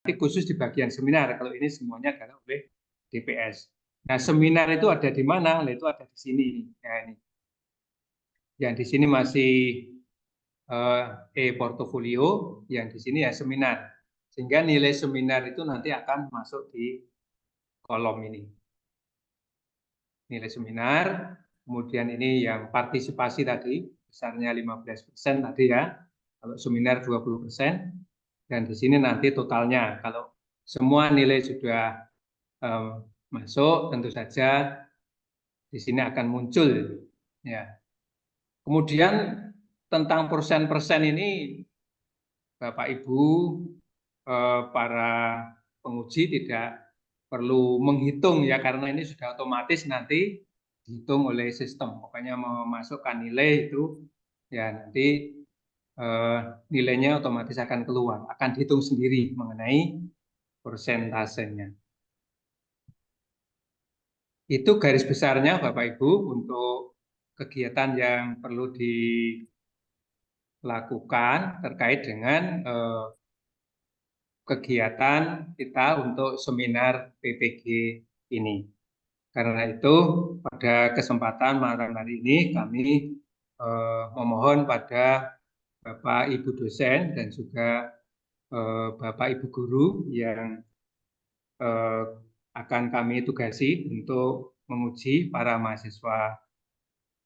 nanti khusus di bagian seminar. Kalau ini semuanya adalah oleh DPS. Nah, seminar itu ada di mana? Itu ada di sini. Ya, ini. Yang di sini masih e-portfolio, yang di sini ya seminar. Sehingga nilai seminar itu nanti akan masuk di kolom ini. Nilai seminar, kemudian ini yang partisipasi tadi, besarnya 15% tadi ya. Kalau seminar 20%, dan di sini nanti totalnya. Kalau semua nilai sudah masuk, tentu saja di sini akan muncul. Ya. Kemudian tentang persen-persen ini, Bapak Ibu, para penguji tidak perlu menghitung ya, karena ini sudah otomatis nanti dihitung oleh sistem. Pokoknya memasukkan nilai itu, ya nanti nilainya otomatis akan keluar, akan dihitung sendiri mengenai persentasenya. Itu garis besarnya Bapak Ibu untuk kegiatan yang perlu dilakukan terkait dengan kegiatan kita untuk seminar PPG ini. Karena itu pada kesempatan malam hari ini kami memohon pada Bapak Ibu dosen dan juga Bapak Ibu guru yang akan kami tugasi untuk menguji para mahasiswa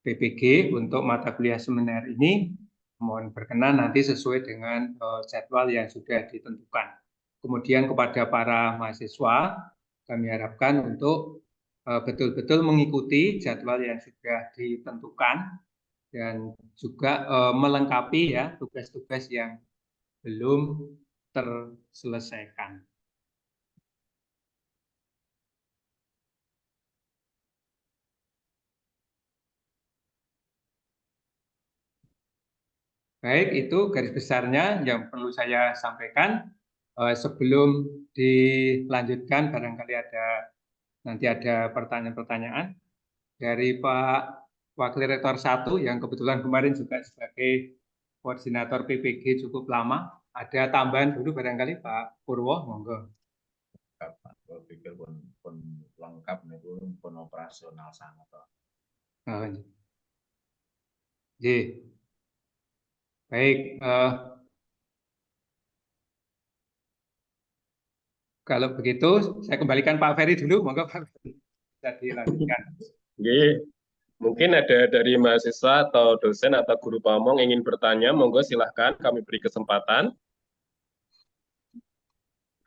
PPG untuk mata kuliah seminar ini, mohon berkenan nanti sesuai dengan jadwal yang sudah ditentukan. Kemudian kepada para mahasiswa, kami harapkan untuk betul-betul mengikuti jadwal yang sudah ditentukan dan juga melengkapi ya tugas-tugas yang belum terselesaikan. Baik, itu garis besarnya yang perlu saya sampaikan. Sebelum dilanjutkan, barangkali nanti ada pertanyaan-pertanyaan dari Pak Wakil Rektor 1 yang kebetulan kemarin juga sebagai koordinator PPG cukup lama. Ada tambahan dulu barangkali Pak Purwo, monggo. Saya pikir pun lengkap nih, pun operasional sangat. Oh, iya. Baik, kalau begitu saya kembalikan Pak Ferry dulu, monggo Pak Ferry bisa dilanjutkan. Oke. Mungkin ada dari mahasiswa atau dosen atau guru pamong ingin bertanya, monggo silahkan kami beri kesempatan.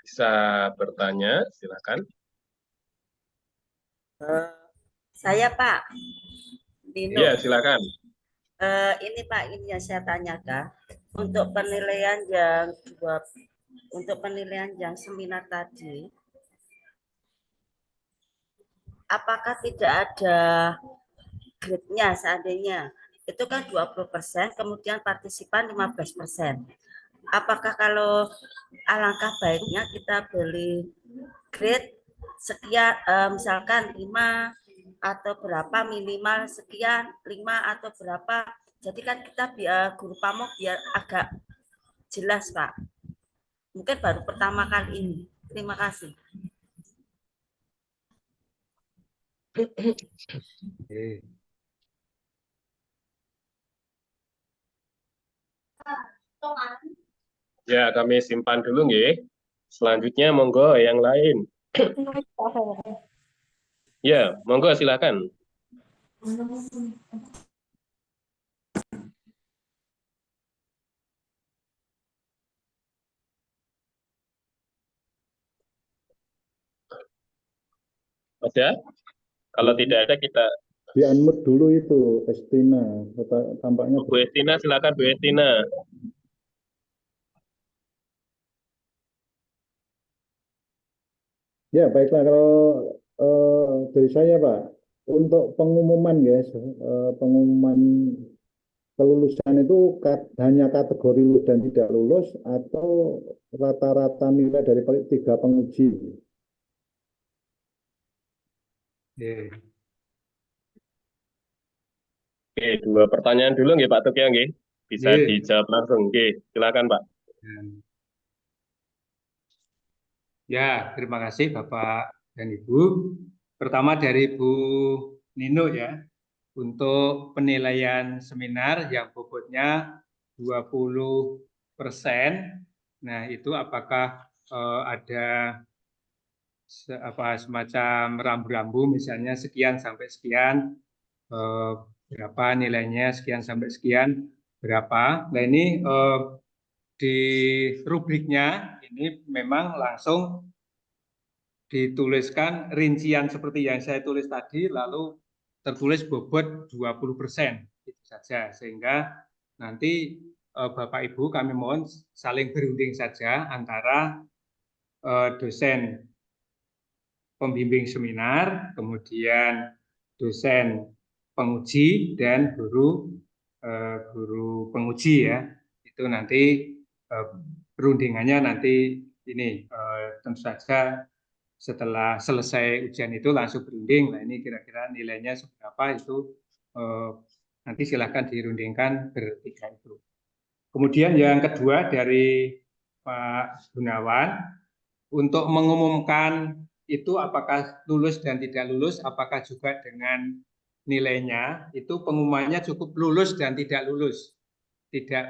Bisa bertanya, silahkan. Saya Pak Dino. Iya, silakan. Ini Pak, ini yang saya tanyakan untuk penilaian yang seminar tadi, apakah tidak ada grade-nya seandainya itu kan 20%, kemudian partisipan 15%. Apakah kalau alangkah baiknya kita beli grade sekian, misalkan 5 atau berapa, minimal sekian, 5 atau berapa. Jadi kan kita guru pamong biar agak jelas Pak. Mungkin baru pertama kali ini. Terima kasih. Ya, kami simpan dulu nggih. Selanjutnya monggo yang lain. Ya, monggo silakan. Ada? Kalau tidak ada kita di unmute dulu itu Estina, tampaknya Bu Estina, silakan Bu Estina. ya. Baiklah, kalau dari saya Pak, untuk pengumuman ya, pengumuman kelulusan itu hanya kategori lulus dan tidak lulus atau rata-rata nilai dari 3 penguji. Oke, 2 pertanyaan dulu nggih Pak Tukya nggih. Bisa dijawab langsung. Oke, silakan Pak. Ya, terima kasih Bapak dan Ibu. Pertama dari Bu Nino ya, untuk penilaian seminar yang bobotnya 20%. Nah, itu apakah ada semacam rambu-rambu misalnya sekian sampai sekian, berapa nilainya sekian sampai sekian berapa. Nah ini di rubriknya ini memang langsung dituliskan rincian seperti yang saya tulis tadi, lalu tertulis bobot 20%, itu saja. Sehingga nanti Bapak Ibu kami mohon saling berunding saja antara dosen pembimbing seminar, kemudian dosen penguji dan guru penguji ya. Itu nanti perundingannya nanti ini tentu saja setelah selesai ujian itu langsung berunding. Nah ini kira-kira nilainya seberapa itu nanti silahkan dirundingkan bertiga itu. Kemudian yang kedua dari Pak Gunawan, untuk mengumumkan itu apakah lulus dan tidak lulus, apakah juga dengan nilainya, itu pengumumannya cukup lulus dan tidak lulus. Tidak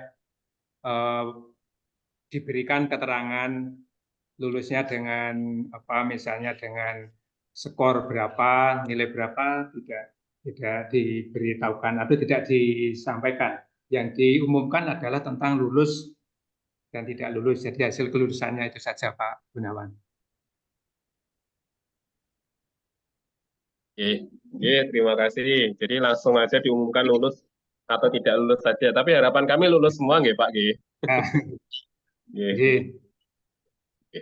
diberikan keterangan lulusnya dengan misalnya dengan skor berapa, nilai berapa, tidak diberitahukan atau tidak disampaikan. Yang diumumkan adalah tentang lulus dan tidak lulus. Jadi hasil kelulusannya itu saja Pak Gunawan. Oke, terima kasih. Jadi langsung aja diumumkan lulus atau tidak lulus saja. Tapi harapan kami lulus semua nggih Pak nggih. Nah, Nggih. jadi Oke.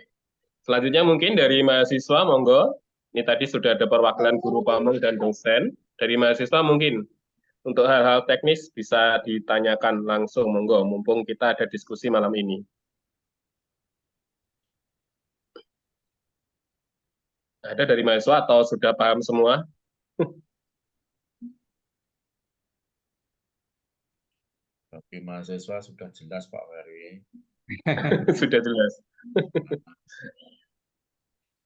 Selanjutnya mungkin dari mahasiswa, monggo. Ini tadi sudah ada perwakilan guru pamong dan dosen. Dari mahasiswa mungkin untuk hal-hal teknis bisa ditanyakan langsung, monggo. Mumpung kita ada diskusi malam ini. Ada dari mahasiswa atau sudah paham semua? Bagi mahasiswa sudah jelas Pak Ferry. Sudah jelas.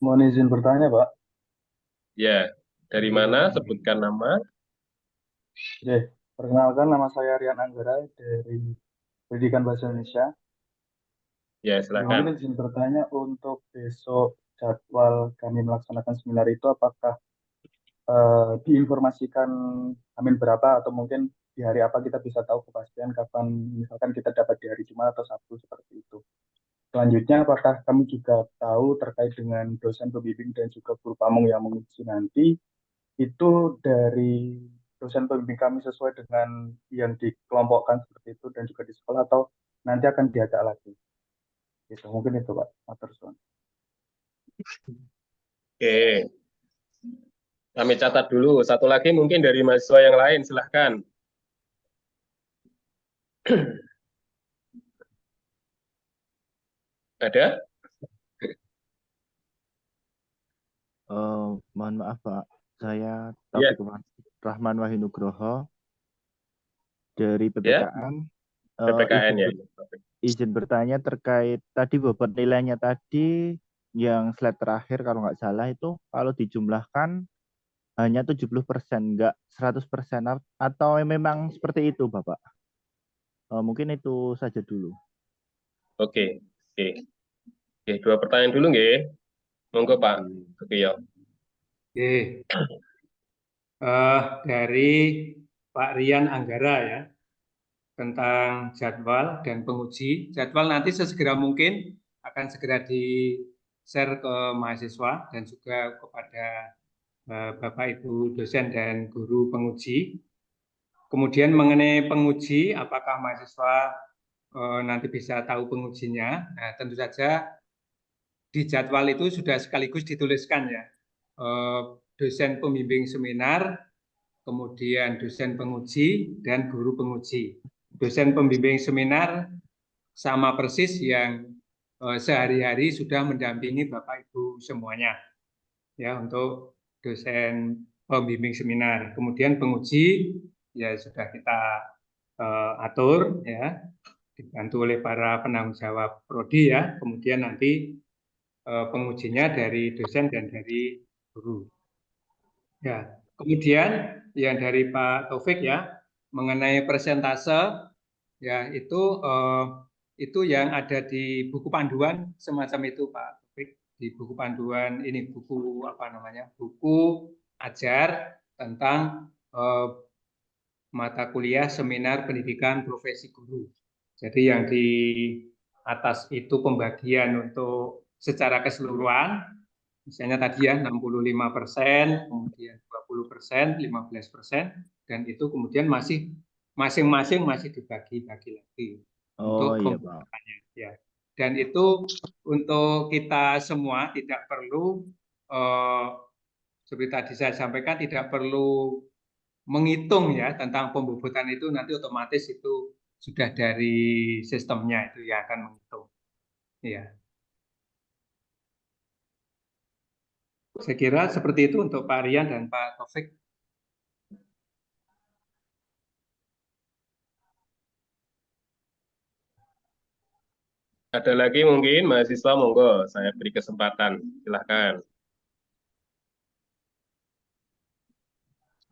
Mohon izin bertanya, Pak. Ya, dari mana? Sebutkan nama. Oke, perkenalkan nama saya Rian Anggara dari Pendidikan Bahasa Indonesia. Ya, silakan. Mungkin izin bertanya untuk besok jadwal kami melaksanakan seminar itu apakah diinformasikan Amin berapa atau mungkin di hari apa kita bisa tahu kepastian kapan misalkan kita dapat di hari Jumat atau Sabtu seperti itu. Selanjutnya apakah kami juga tahu terkait dengan dosen pembimbing dan juga guru pamong yang menguji nanti itu dari dosen pembimbing kami sesuai dengan yang dikelompokkan seperti itu dan juga di sekolah atau nanti akan diajak lagi. Gitu. Mungkin itu Pak. Matur suwun. Oke. Kami catat dulu. Satu lagi mungkin dari mahasiswa yang lain, silahkan. Ada? Mohon maaf Pak, saya Ya. Taufik Rahman Wahinugroho dari Ya. PPKN. PPKN ya. Izin bertanya terkait tadi bobot nilainya tadi yang slide terakhir kalau nggak salah itu kalau dijumlahkan hanya 70%, nggak 100% atau memang seperti itu Bapak? Mungkin itu saja dulu. Oke. Oke, dua pertanyaan dulu nggih. Monggo Pak Sukiyo. Oke. Dari Pak Rian Anggara ya, tentang jadwal dan penguji. Jadwal nanti sesegera mungkin akan segera di-share ke mahasiswa dan juga kepada Bapak Ibu dosen dan guru penguji. Kemudian mengenai penguji, apakah mahasiswa nanti bisa tahu pengujinya? Nah, tentu saja di jadwal itu sudah sekaligus dituliskan ya, dosen pembimbing seminar, kemudian dosen penguji dan guru penguji. Dosen pembimbing seminar sama persis yang sehari-hari sudah mendampingi Bapak Ibu semuanya ya untuk dosen pembimbing seminar. Kemudian penguji ya sudah kita atur ya, dibantu oleh para penanggung jawab prodi ya. Kemudian nanti pengujinya dari dosen dan dari guru. Ya, kemudian yang dari Pak Taufik ya mengenai persentase ya itu yang ada di buku panduan semacam itu Pak Taufik, di buku panduan ini buku apa namanya, buku ajar tentang mata kuliah seminar pendidikan profesi guru. Jadi yang di atas itu pembagian untuk secara keseluruhan, misalnya tadi ya 65%, kemudian 20%, 15%, dan itu kemudian masih masing-masing masih dibagi-bagi lagi Oh untuk iya, Pak. pembagiannya. Ya. Dan itu untuk kita semua tidak perlu seperti tadi saya sampaikan tidak perlu menghitung ya tentang pembobotan itu, nanti otomatis itu sudah dari sistemnya itu yang akan menghitung. Ya. Saya kira seperti itu untuk Pak Rian dan Pak Taufik. Ada lagi mungkin mahasiswa, monggo saya beri kesempatan, silahkan.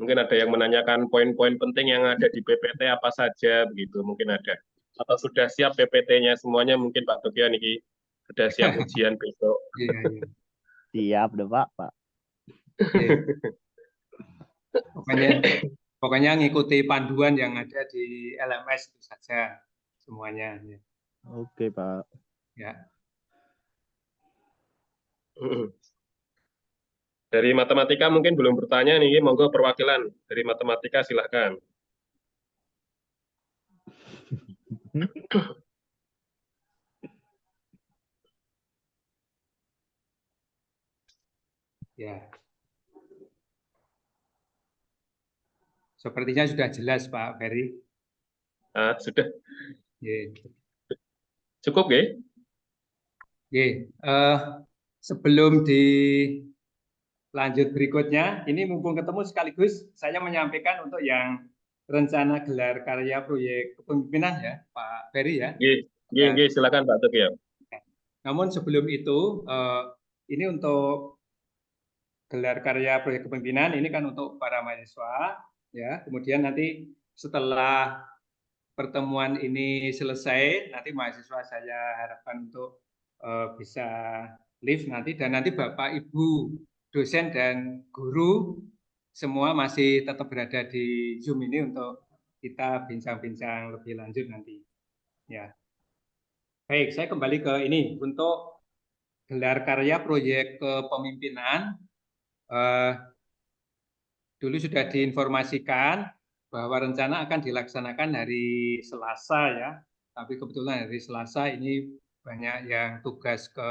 Mungkin ada yang menanyakan poin-poin penting yang ada di PPT apa saja begitu, mungkin ada. Atau sudah siap PPT-nya semuanya, mungkin Pak Tokian ini sudah siap ujian besok. Iya, iya. Siap deh, Pak. Iya. Pokoknya ngikuti panduan yang ada di LMS itu saja semuanya. Ya. Oke, Pak. Ya. Dari matematika mungkin belum bertanya nih, monggo perwakilan dari matematika silahkan. Ya. Sepertinya sudah jelas Pak Ferry. Sudah. Ya. Cukup ya? Sebelum dilanjut berikutnya, ini mumpung ketemu sekaligus saya menyampaikan untuk yang rencana gelar karya proyek kepemimpinan ya Pak Ferry ya. Silakan Pak Tokian. Namun sebelum itu, ini untuk gelar karya proyek kepemimpinan ini kan untuk para mahasiswa ya. Kemudian nanti setelah pertemuan ini selesai, nanti mahasiswa saya harapkan untuk bisa live nanti, dan nanti Bapak Ibu dosen dan guru semua masih tetap berada di Zoom ini untuk kita bincang-bincang lebih lanjut nanti. Ya. Baik, saya kembali ke ini untuk gelar karya proyek kepemimpinan. Dulu sudah diinformasikan bahwa rencana akan dilaksanakan hari Selasa ya, tapi kebetulan hari Selasa ini banyak yang tugas ke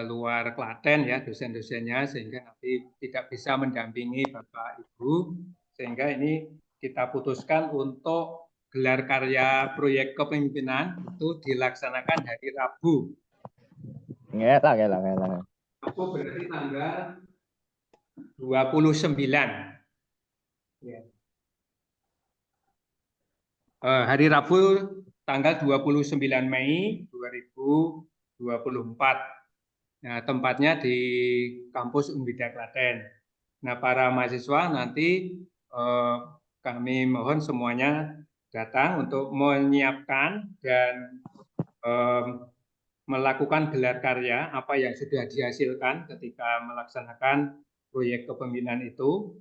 luar Klaten ya dosen-dosennya, sehingga nanti tidak bisa mendampingi Bapak Ibu, sehingga ini kita putuskan untuk gelar karya proyek kepemimpinan itu dilaksanakan hari Rabu. Ngelah. Rabu berarti tanggal 29. Ya. Hari Rabu tanggal 29 Mei 2024. Nah, tempatnya di kampus Unbida Klaten. Nah, para mahasiswa nanti kami mohon semuanya datang untuk menyiapkan dan melakukan gelar karya apa yang sudah dihasilkan ketika melaksanakan proyek kepemimpinan itu.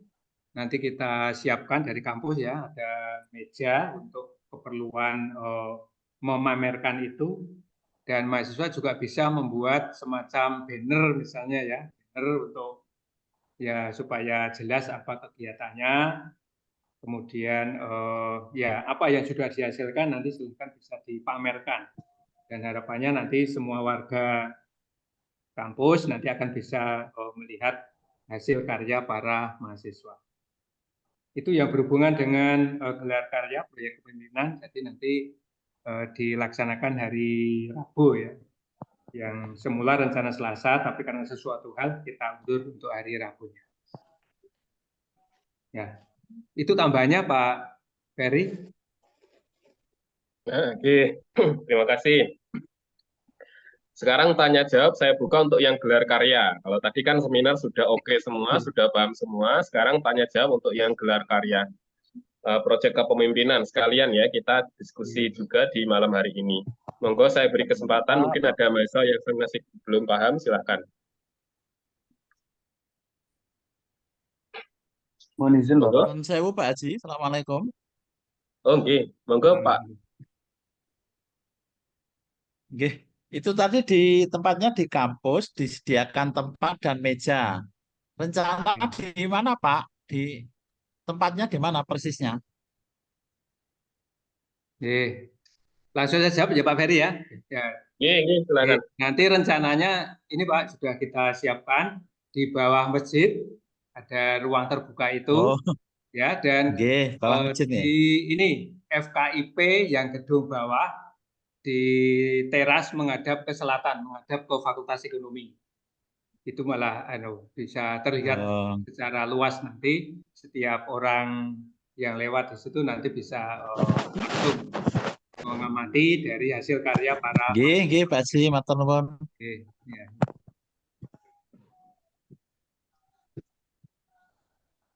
Nanti kita siapkan dari kampus ya, ada meja untuk keperluan memamerkan itu, dan mahasiswa juga bisa membuat semacam banner misalnya ya, banner untuk ya supaya jelas apa kegiatannya, kemudian ya apa yang sudah dihasilkan nanti silakan bisa dipamerkan, dan harapannya nanti semua warga kampus nanti akan bisa melihat hasil karya para mahasiswa. Itu yang berhubungan dengan gelar karya proyek kepemimpinan, jadi nanti dilaksanakan hari Rabu ya, yang semula rencana Selasa, tapi karena sesuatu hal kita undur untuk hari Rabunya. Ya, itu tambahnya Pak Ferry. Oke, terima kasih. Sekarang tanya jawab saya buka untuk yang gelar karya. Kalau tadi kan seminar sudah oke semua, sudah paham semua. Sekarang tanya jawab untuk yang gelar karya. Proyek kepemimpinan sekalian ya, kita diskusi juga di malam hari ini. Monggo saya beri kesempatan, mungkin ada mahasiswa yang masih belum paham, silahkan. Mohon izin Monggo. Bapak. Nuwun sewu Pak Haji, Assalamualaikum. Oh, nggih. Monggo Pak. Nggih, itu tadi di tempatnya di kampus disediakan tempat dan meja. Rencana di mana Pak? Di tempatnya di mana persisnya? Oke. Langsung saja jawab ya Pak Ferry ya. Ya. Nggih, silakan. Nanti rencananya ini Pak sudah kita siapkan di bawah masjid ada ruang terbuka itu Oh, ya, dan nggih, bawah masjid nih. di ini FKIP yang gedung bawah di teras menghadap ke selatan, menghadap ke Fakultas Ekonomi. Itu malah bisa terlihat Oh, secara luas nanti setiap orang yang lewat di situ nanti bisa langsung mengamati dari hasil karya para nggih Pak Haji, matur nuwun. Oke, ya.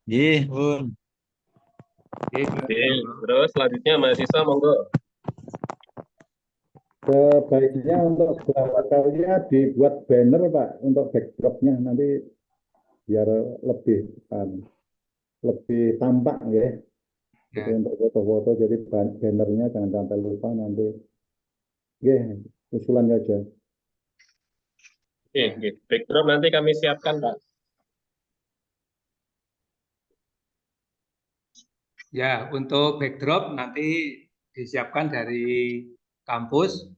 Nggih, Bun. Oke, Oke, terus selanjutnya mahasiswa monggo. Sebaiknya untuk gelar karya dibuat banner Pak untuk backdropnya nanti biar lebih tampak ya. Jadi Ya. untuk foto-foto jadi bannernya jangan sampai lupa nanti. Ya, usulannya aja. Oke. Backdrop nanti kami siapkan, Pak. Ya, untuk backdrop nanti disiapkan dari kampus.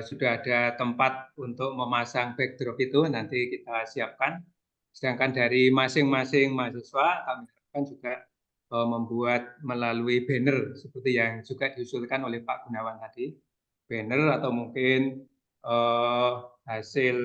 Sudah ada tempat untuk memasang backdrop itu nanti kita siapkan. Sedangkan dari masing-masing mahasiswa kami harapkan juga membuat melalui banner seperti yang juga diusulkan oleh Pak Gunawan tadi. Banner atau mungkin hasil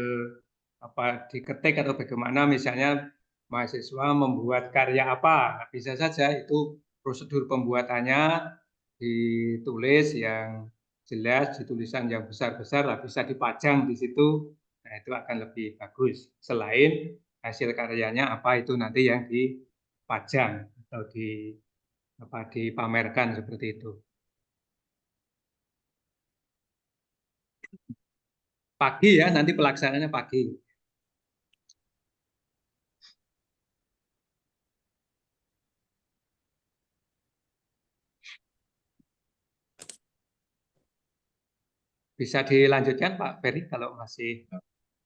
apa diketik atau bagaimana, misalnya mahasiswa membuat karya apa, bisa saja itu prosedur pembuatannya ditulis yang jelas, di tulisan yang besar-besar lah, bisa dipajang di situ. Nah, itu akan lebih bagus. Selain hasil karyanya apa itu nanti yang dipajang atau dipamerkan seperti itu. Pagi ya, nanti pelaksanaannya pagi. Bisa dilanjutkan Pak Ferry kalau masih.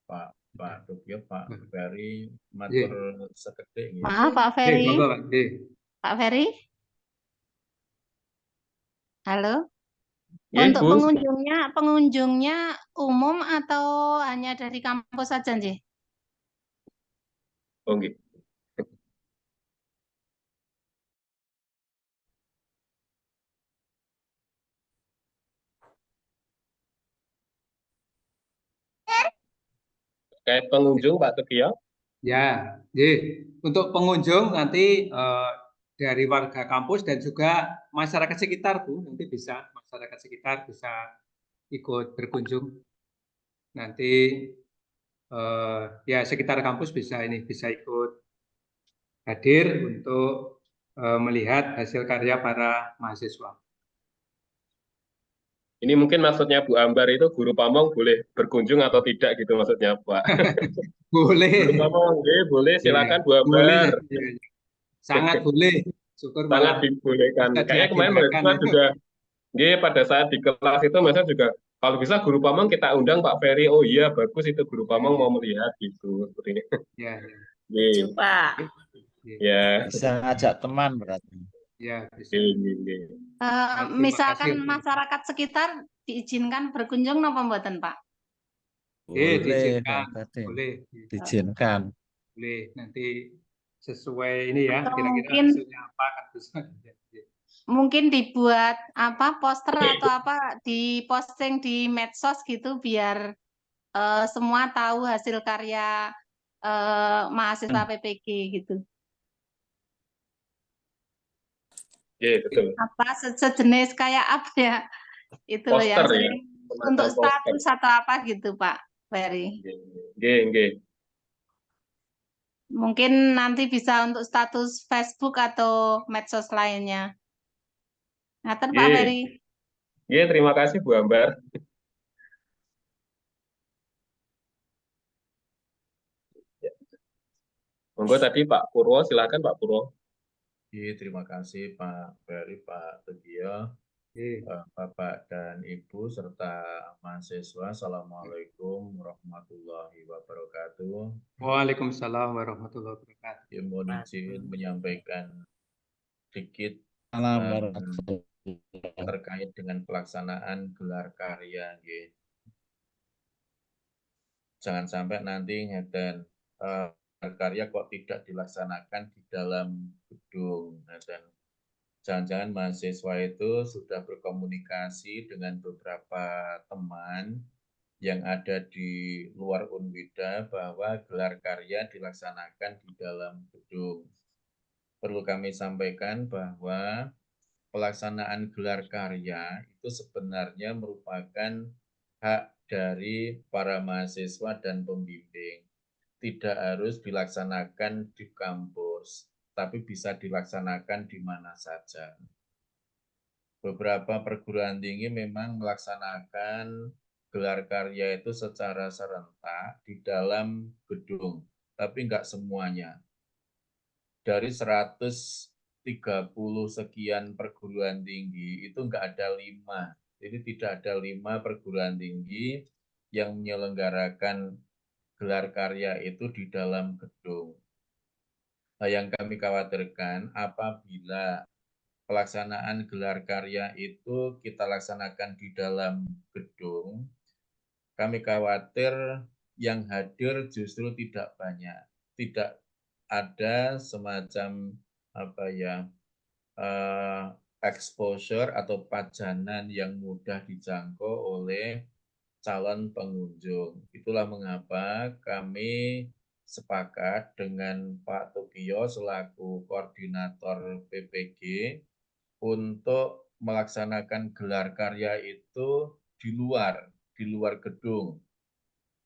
Pak Dukyo, Pak Ferry Iya. matur sekedhik nggih. Maaf Pak Oke, Ferry. monggo, Pak. Oke. Pak Ferry. Halo. Nggih, Untuk Bu. pengunjungnya umum atau hanya dari kampus saja nggih? Oh, nggih. Terkait pengunjung Pak Teguh. Ya, untuk pengunjung nanti dari warga kampus dan juga masyarakat sekitar, Bu, nanti masyarakat sekitar bisa ikut berkunjung. Nanti ya sekitar kampus bisa ikut hadir untuk melihat hasil karya para mahasiswa. Ini mungkin maksudnya Bu Ambar itu guru pamong boleh berkunjung atau tidak gitu maksudnya, Pak. Boleh. Guru pamong, nggih, boleh, silakan Bu Boleh. Ambar. Sangat boleh. Syukur Sangat malah dibolehkan. bisa Kayaknya kemarin diagendakan mahasiswa itu. juga, nggih, pada saat di kelas itu mahasiswa juga, kalau bisa guru pamong kita undang Pak Ferry. Oh iya, bagus itu guru pamong mau melihat gitu. Seperti ini. Ya, Nggih. Pak. Ya. Bisa ngajak teman berarti. Ya, bisa. Nggih. Misalkan masyarakat sekitar diizinkan berkunjung napa mboten Pak? Boleh, diizinkan. berarti. Boleh. Diizinkan. Boleh. Nanti sesuai ini ya, Atau kira-kira mungkin hasilnya apa kan bisa. mungkin dibuat apa poster atau apa diposting di medsos gitu biar semua tahu hasil karya mahasiswa PPG gitu. Iya, betul. Apa sejenis kayak apa ya? Itu loh yang Poster ya. sering untuk Semacam poster. status atau apa gitu, Pak. Ferry. Nggih, nggih. Mungkin nanti bisa untuk status Facebook atau medsos lainnya. Ngaten Pak Nggih. Ferry. Nggih, terima kasih Bu Ambar. Monggo tadi Pak Purwo, silakan Pak Purwo. Terima kasih Pak Ferry, Pak Teguh, Bapak dan Ibu serta mahasiswa. Assalamualaikum warahmatullahi wabarakatuh. Waalaikumsalam warahmatullahi wabarakatuh. Ya, mohon izin menyampaikan sedikit Salam warahmatullahi terkait dengan pelaksanaan gelar karya. Nggih. Jangan sampai nanti ngeten gelar karya kok tidak dilaksanakan di dalam gedung. Dan jangan-jangan mahasiswa itu sudah berkomunikasi dengan beberapa teman yang ada di luar Unwida bahwa gelar karya dilaksanakan di dalam gedung. Perlu kami sampaikan bahwa pelaksanaan gelar karya itu sebenarnya merupakan hak dari para mahasiswa dan pembimbing. Tidak harus dilaksanakan di kampus, tapi bisa dilaksanakan di mana saja. Beberapa perguruan tinggi memang melaksanakan gelar karya itu secara serentak di dalam gedung, tapi enggak semuanya. Dari 130 sekian perguruan tinggi, itu enggak ada 5. Jadi tidak ada 5 perguruan tinggi yang menyelenggarakan gelar karya itu di dalam gedung. Nah, yang kami khawatirkan apabila pelaksanaan gelar karya itu kita laksanakan di dalam gedung, kami khawatir yang hadir justru tidak banyak, tidak ada semacam exposure atau pajanan yang mudah dijangkau oleh calon pengunjung. Itulah mengapa kami sepakat dengan Pak Tokio selaku koordinator PPG untuk melaksanakan gelar karya itu di luar gedung.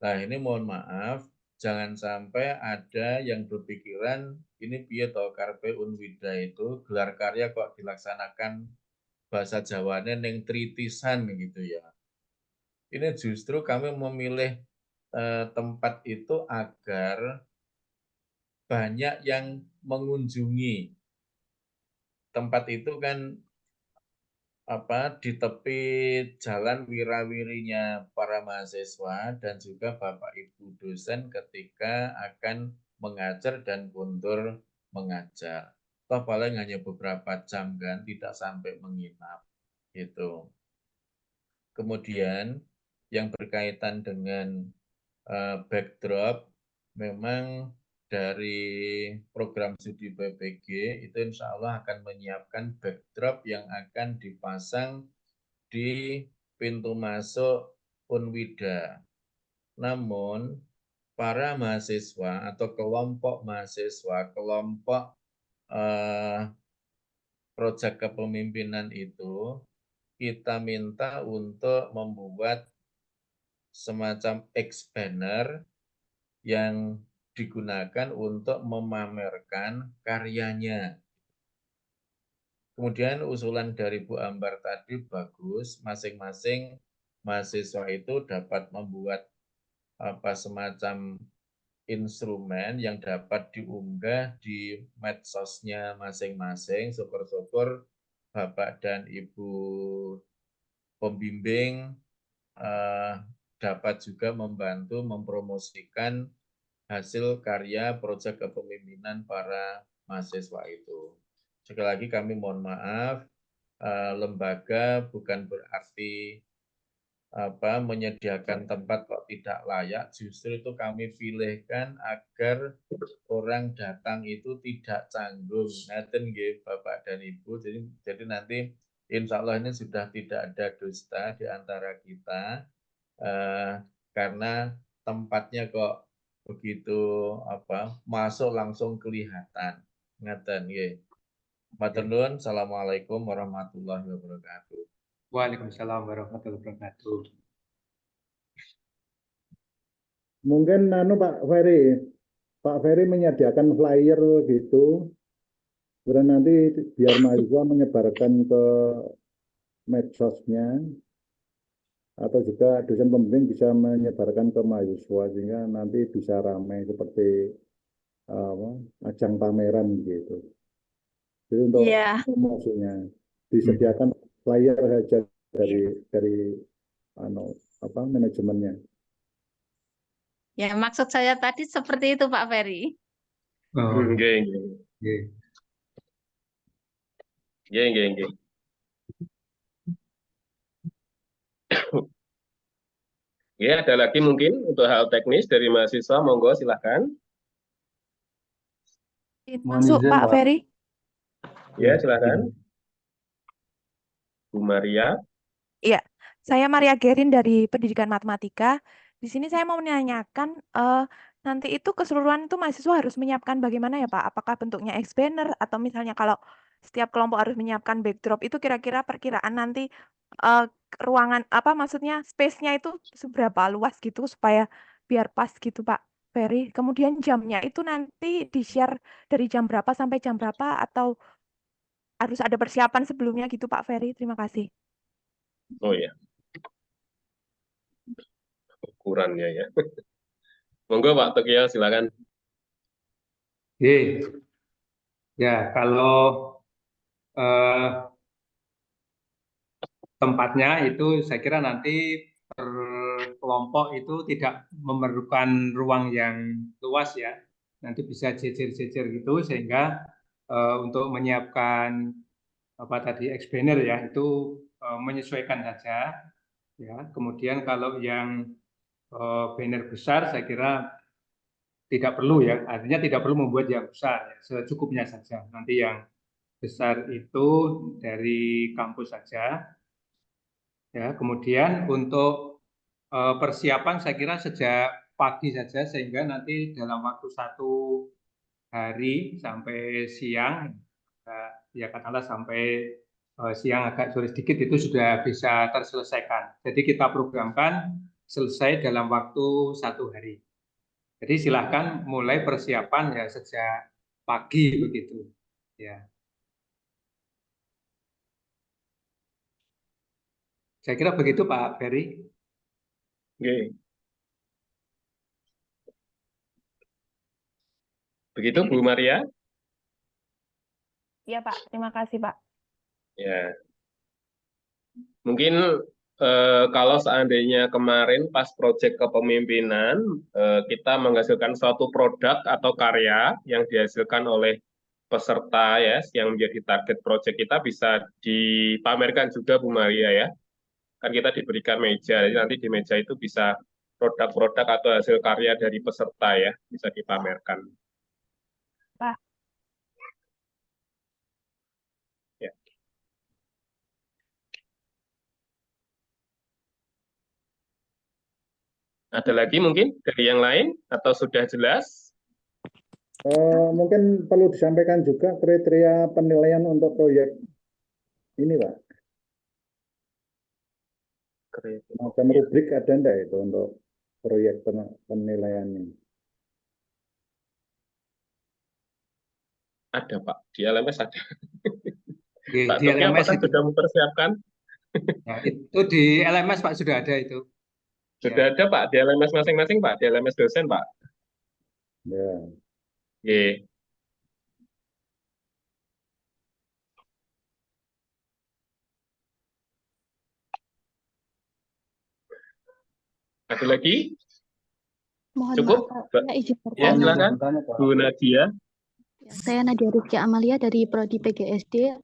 Nah, ini mohon maaf, jangan sampai ada yang berpikiran ini piye to karepe Unwida itu gelar karya kok dilaksanakan bahasa Jawane ning tritisan gitu ya. Ini justru kami memilih tempat itu agar banyak yang mengunjungi. Tempat itu kan di tepi jalan wirawirinya para mahasiswa dan juga Bapak Ibu dosen ketika akan mengajar dan mundur mengajar. Toh paling hanya beberapa jam kan, tidak sampai menginap gitu. Kemudian yang berkaitan dengan backdrop, memang dari program studi PPG itu insya Allah akan menyiapkan backdrop yang akan dipasang di pintu masuk Unwida. Namun para mahasiswa atau kelompok mahasiswa, kelompok proyek kepemimpinan itu kita minta untuk membuat semacam X-banner yang digunakan untuk memamerkan karyanya. Kemudian usulan dari Bu Ambar tadi bagus, masing-masing mahasiswa itu dapat membuat semacam instrumen yang dapat diunggah di medsosnya masing-masing. Syukur-syukur Bapak dan Ibu pembimbing dapat juga membantu mempromosikan hasil karya proyek kepemimpinan para mahasiswa itu. Sekali lagi kami mohon maaf, lembaga bukan berarti menyediakan tempat kok tidak layak, justru itu kami pilihkan agar orang datang itu tidak canggung. Ngaten nggih Bapak dan Ibu. Jadi nanti insya Allah ini sudah tidak ada dusta di antara kita karena tempatnya kok begitu masuk langsung kelihatan. Ngaten nggih. Matur nuwun. Assalamualaikum warahmatullahi wabarakatuh. Waalaikumsalam warahmatullahi wabarakatuh. Mungkin Pak Ferry menyediakan flyer gitu, kemudian nanti biar mahasiswa menyebarkan ke medsosnya, atau juga dosen pembimbing bisa menyebarkan ke mahasiswa sehingga nanti bisa ramai seperti ajang pameran gitu. Jadi untuk Iya. promosinya disediakan flyer saja dari manajemennya. Ya, maksud saya tadi seperti itu Pak Ferry. Oh, Nggih, nggih. nggih. Nggih, nggih, nggih. Ya, ada lagi mungkin untuk hal teknis dari mahasiswa, monggo silahkan. Masuk Pak Ferry. Ya, silahkan. Bu Maria. Iya, saya Maria Gerin dari Pendidikan Matematika. Di sini saya mau menanyakan, nanti itu keseluruhan itu mahasiswa harus menyiapkan bagaimana ya Pak? Apakah bentuknya X-banner atau misalnya kalau setiap kelompok harus menyiapkan backdrop itu kira-kira perkiraan nanti ruangan maksudnya space-nya itu seberapa luas gitu supaya biar pas gitu Pak Ferry. Kemudian jamnya itu nanti di-share dari jam berapa sampai jam berapa atau harus ada persiapan sebelumnya gitu Pak Ferry. Terima kasih. Oh ya, ukurannya ya. Monggo Pak Tokyo, silakan. Oke. Ya, kalau tempatnya itu saya kira nanti per kelompok itu tidak memerlukan ruang yang luas ya. Nanti bisa jejer-jejer gitu sehingga untuk menyiapkan expander ya itu menyesuaikan saja ya. Kemudian kalau yang banner besar saya kira tidak perlu ya, artinya tidak perlu membuat yang besar ya, secukupnya saja. Nanti yang besar itu dari kampus saja ya. Kemudian untuk persiapan saya kira sejak pagi saja sehingga nanti dalam waktu 1 hari sampai siang ya katakanlah sampai siang agak sore sedikit itu sudah bisa terselesaikan. Jadi kita programkan selesai dalam waktu 1 hari. Jadi silahkan mulai persiapan ya sejak pagi begitu. Ya, saya kira begitu Pak Ferry. Oke. Begitu Bu Maria? Iya Pak, terima kasih Pak. Ya. Mungkin kalau seandainya kemarin pas proyek kepemimpinan kita menghasilkan suatu produk atau karya yang dihasilkan oleh peserta ya yang menjadi target proyek kita bisa dipamerkan juga Bu Maria ya. Kan kita diberikan meja, jadi nanti di meja itu bisa produk-produk atau hasil karya dari peserta ya, bisa dipamerkan. Pak. Ya. Ada lagi mungkin dari yang lain atau sudah jelas? Mungkin perlu disampaikan juga kriteria penilaian untuk proyek ini, Pak. Macam rubrik ada enggak itu untuk proyek penilaiannya? Ada Pak, di LMS ada. Di Pak Tokyo LMS apakah itu. sudah mempersiapkan? Ya, itu di LMS Pak sudah ada itu. Sudah ada Pak, di LMS masing-masing Pak, di LMS dosen Pak. Ya. Oke. Ada lagi? Mohon Cukup? maaf, saya izin Ya, bertanya. silakan. Bu Nadia. Saya Nadia Rizky Amalia dari Prodi PGSD.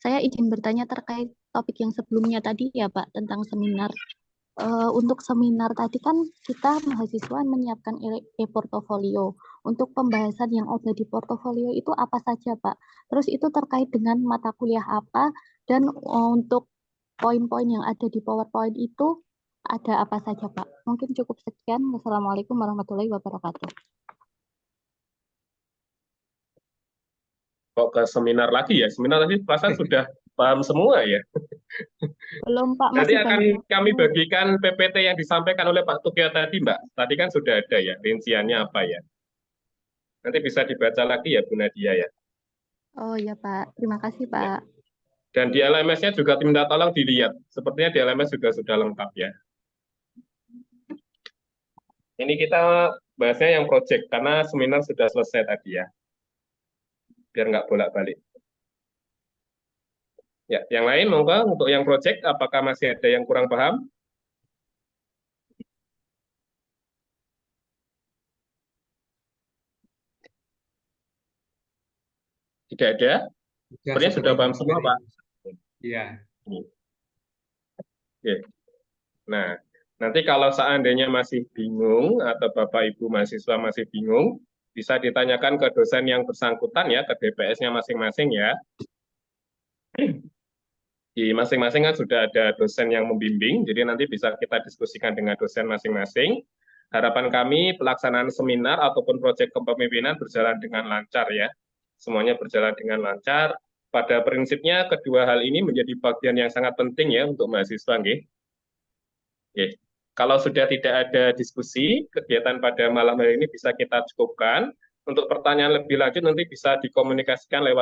Saya izin bertanya terkait topik yang sebelumnya tadi ya Pak, tentang seminar. Untuk seminar tadi kan kita mahasiswa menyiapkan e-portofolio. Untuk pembahasan yang ada di portofolio itu apa saja Pak? Terus itu terkait dengan mata kuliah apa? Dan untuk poin-poin yang ada di PowerPoint itu ada apa saja Pak? Mungkin cukup sekian. Wassalamualaikum warahmatullahi wabarakatuh. Kok ke seminar lagi ya? Seminar tadi perasaan sudah paham semua ya. Belum Pak, Nanti masih akan banyak. kami bagikan PPT yang disampaikan oleh Pak Tukyo tadi, Mbak. Tadi kan sudah ada ya, rinciannya apa ya. Nanti bisa dibaca lagi ya, Bu Nadia ya. Oh ya Pak, terima kasih Pak. Dan di LMS-nya juga minta tolong dilihat. Sepertinya di LMS juga sudah lengkap ya. Ini kita bahasnya yang project, karena seminar sudah selesai tadi ya. Biar nggak bolak-balik. Ya, yang lain monggo untuk yang project, apakah masih ada yang kurang paham? Tidak ada? Sebenarnya sudah paham semua, Pak. Iya. Oke. Nah, nanti kalau seandainya masih bingung atau Bapak Ibu mahasiswa masih bingung, bisa ditanyakan ke dosen yang bersangkutan ya, ke DPS-nya masing-masing ya. Di masing-masing kan sudah ada dosen yang membimbing, jadi nanti bisa kita diskusikan dengan dosen masing-masing. Harapan kami pelaksanaan seminar ataupun proyek kepemimpinan berjalan dengan lancar ya. Semuanya berjalan dengan lancar. Pada prinsipnya kedua hal ini menjadi bagian yang sangat penting ya untuk mahasiswa nggih. Oke. Kalau sudah tidak ada diskusi, kegiatan pada malam hari ini bisa kita cukupkan. Untuk pertanyaan lebih lanjut nanti bisa dikomunikasikan lewat